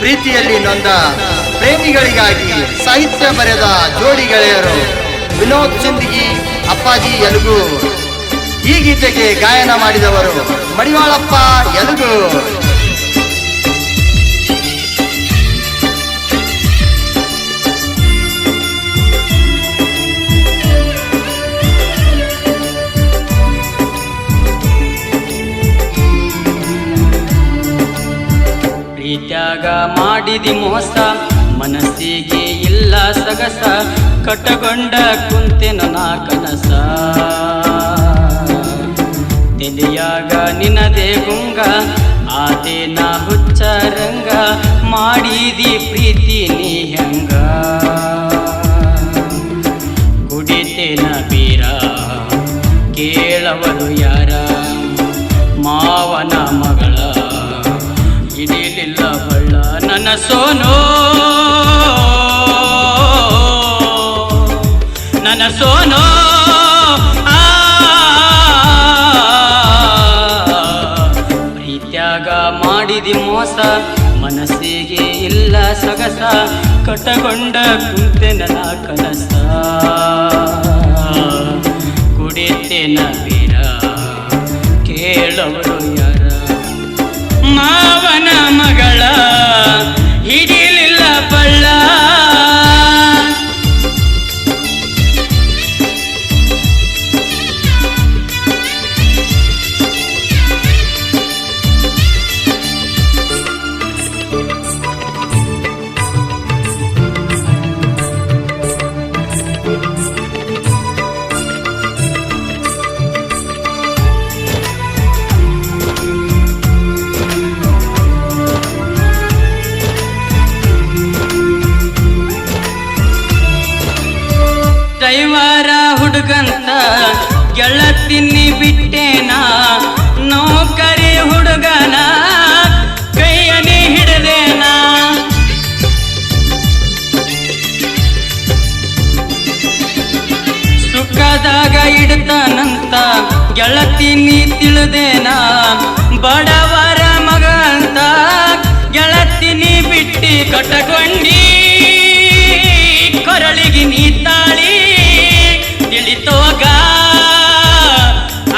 ಪ್ರೀತಿಯಲ್ಲಿ ನೊಂದ ಪ್ರೇಮಿಗಳಿಗಾಗಿ ಸಾಹಿತ್ಯ ಬರೆದ ಜೋಡಿ ಗೆಳೆಯರು ವಿನೋದ್ ಸಿಂದಗಿ, ಅಪ್ಪಾಜಿ ಯಲಗೂರ್. ಈ ಗೀತೆಗೆ ಗಾಯನ ಮಾಡಿದವರು ಮಡಿವಾಳಪ್ಪ ಯಲಗೂರ್. ಪ್ರೀತ್ಯಾಗ ಮಾಡಿದಿ ಮೋಸ, ಮನಸ್ಸಿಗೆ ಇಲ್ಲ ಸಗಸ, ಕಟ್ಟಗೊಂಡ ಕುಂತೆನ ನಾ ಕನಸ. ತೆಲಿಯಾಗ ನಿನದೇ ಗುಂಗ, ಆದೆ ನಾ ಹುಚ್ಚರಂಗ, ಮಾಡಿದಿ ಪ್ರೀತಿ ನೀ ಹೆಂಗ. ಕುಡಿತೇನ ಬೀರ ಕೇಳವರು ಯಾರ, ಮಾವನ ಮಗಳ ಹಿಡಿಲಿಲ್ಲ ಬಳ್ಳ. ನನ್ನ ಸೋನೋ ನನ್ನ ಸೋನೋ ಪ್ರೀತ್ಯಾಗ ಮಾಡಿದಿ ಮೋಸ, ಮನಸ್ಸಿಗೆ ಇಲ್ಲ ಸೊಗಸ, ಕಟ್ಟಗೊಂಡ ಕುಂತೆನ ನಾ ಕನಸ. ಕುಡಿತೇನ ಬೀರ ಕೇಳವರು ಯಾರ, ಮಾವನ ಮಗಳ ಹಿಡಿಲಿಲ್ಲ ಬಳ್ಳ. ಡ್ರೈವರ ಹುಡುಗಂತ ಗೆಳತಿನಿ ಬಿಟ್ಟೇನ, ನೌಕರಿ ಹುಡುಗನ ಕೈಯನಿ ಹಿಡದೇನ. ಸುಖದಾಗ ಇಡ್ತಾನಂತ ಗೆಳತಿನಿ ತಿಳಿದೇನ, ಬಡವರ ಮಗ ಅಂತ ಗೆಳತಿನಿ ಬಿಟ್ಟಿ ಕಟ್ಟಕೊಂಡಿ. ಕೊರಳಿಗೆ ನೀ ತಾಳಿ ತಿಳಿತೋಗ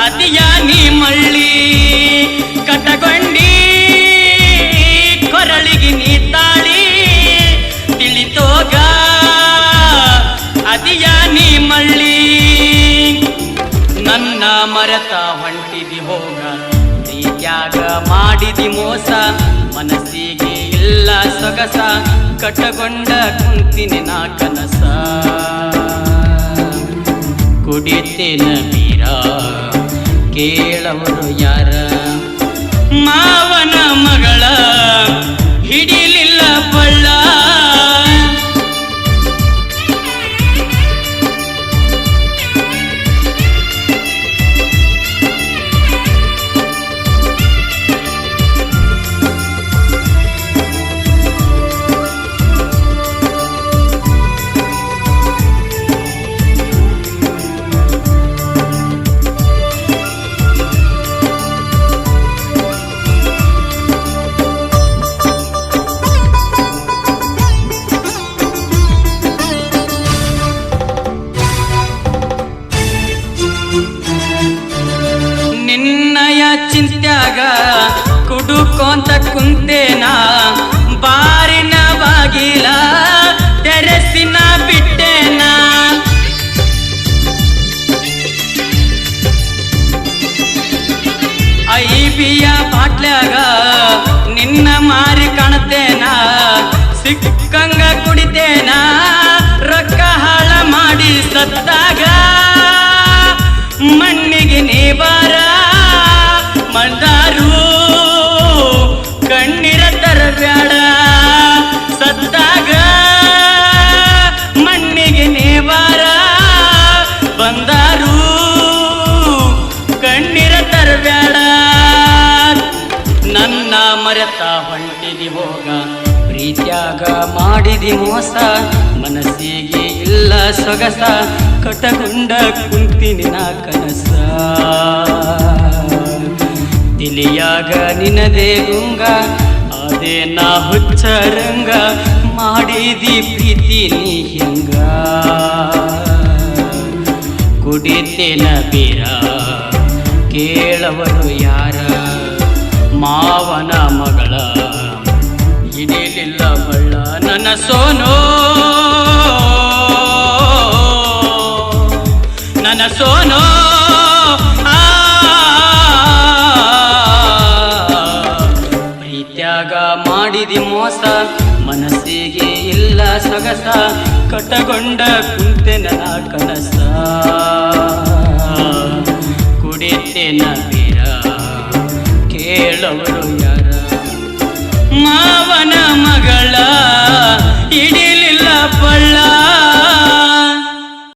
ಅದಿಯ ನೀ ಮಳ್ಳಿ, ಕಟ್ಟಕೊಂಡಿ ಕೊರಳಿಗೆ ನೀ ತಾಳಿ ತಿಳಿತೋಗ ಅದಿಯ ನೀ ಮಳ್ಳಿ. ನನ್ನ ಮರೆತ ಹೊಂಟಿದಿ ಹೋಗ, ಪ್ರೀತ್ಯಾಗ ಮಾಡಿದಿ ಮೋಸ, ಮನಸ್ಸಿಗೆ ಇಲ್ಲ ಸೊಗಸ, ಕಟ್ಟಗೊಂಡ ಕುಂತಿನಿ ನಾ ಕನಸ. ಕುಡಿತೇನ ಬೀರ ಕೇಳವರು ಯಾರ, ಮಾವನ ಮಗಳ ಹಿಡಿಲಿಲ್ಲ ಬಳ್ಳ. ನಿನ್ನಯ ಚಿಂತ್ಯಾಗ ಕುಡುಕೋಂತ ಕುಂತೇನ, ಬಾರಿನ ಬಾಗಿಲ ತೆರೆಸಿನ ಬಿಟ್ಟೇನ. ಐಬಿಯ ಬಾಟ್ಲ್ಯಾಗ ನಿನ್ನ ಮಾರಿ ಕಾಣತೇನ, ಸಿಕ್ಕಂಗ ಕುಡಿತೇನ, ರೊಕ್ಕ ಹಾಳ ಮಾಡಿ ಸತ್ತಾಗ ಮಣ್ಣಿಗೆ ನೀ ಬಾರ. ಮಂದಾರು ಕಣ್ಣೀರ ತರಬ್ಯಾಡ, ಸತ್ತಾಗ ಮಣ್ಣಿಗೆ ನೀ ಬಾರ. ಬಂದಾರು ಕಣ್ಣೀರ ತರಬ್ಯಾಡ. ನನ್ನ ಮರೆತ ಹೊಂಟಿದಿ ಹೋಗ, ಪ್ರೀತ್ಯಾಗ ಮಾಡಿದಿ ಮೋಸ, ಮನಸ್ಸಿಗೆ ಇಲ್ಲ ಸೊಗಸ, ಕಟ್ಟಗೊಂಡ ಕುಂತಿನಿ ನಾ ಕನಸ. ತಿಳಿಯಾಗ ನಿನದೇ ಗುಂಗ, ಅದೇನ ಹುಚ್ಚರಂಗ ಮಾಡಿದಿ ಪ್ರೀತಿ ನೀ ಹೆಂಗ ಕುಡಿತೇನ ಬೀರ ಕೇಳವರು ಯಾರ ಮಾವನ ಮಗಳ ಹಿಡಿಲಿಲ್ಲ ಬಳ್ಳ ನನ್ನ ಸೋನೋ ನನ್ನ ಸೋನೋ ಪ್ರೀತ್ಯಾಗ ಮಾಡಿದಿ ಮೋಸ ಮನಸ್ಸಿಗೆ ಇಲ್ಲ ಸೊಗಸ ಕಟ್ಟಗೊಂಡ ಕುಂತೆ ನನ್ನ ಕನಸ ಕುಡಿತೇನ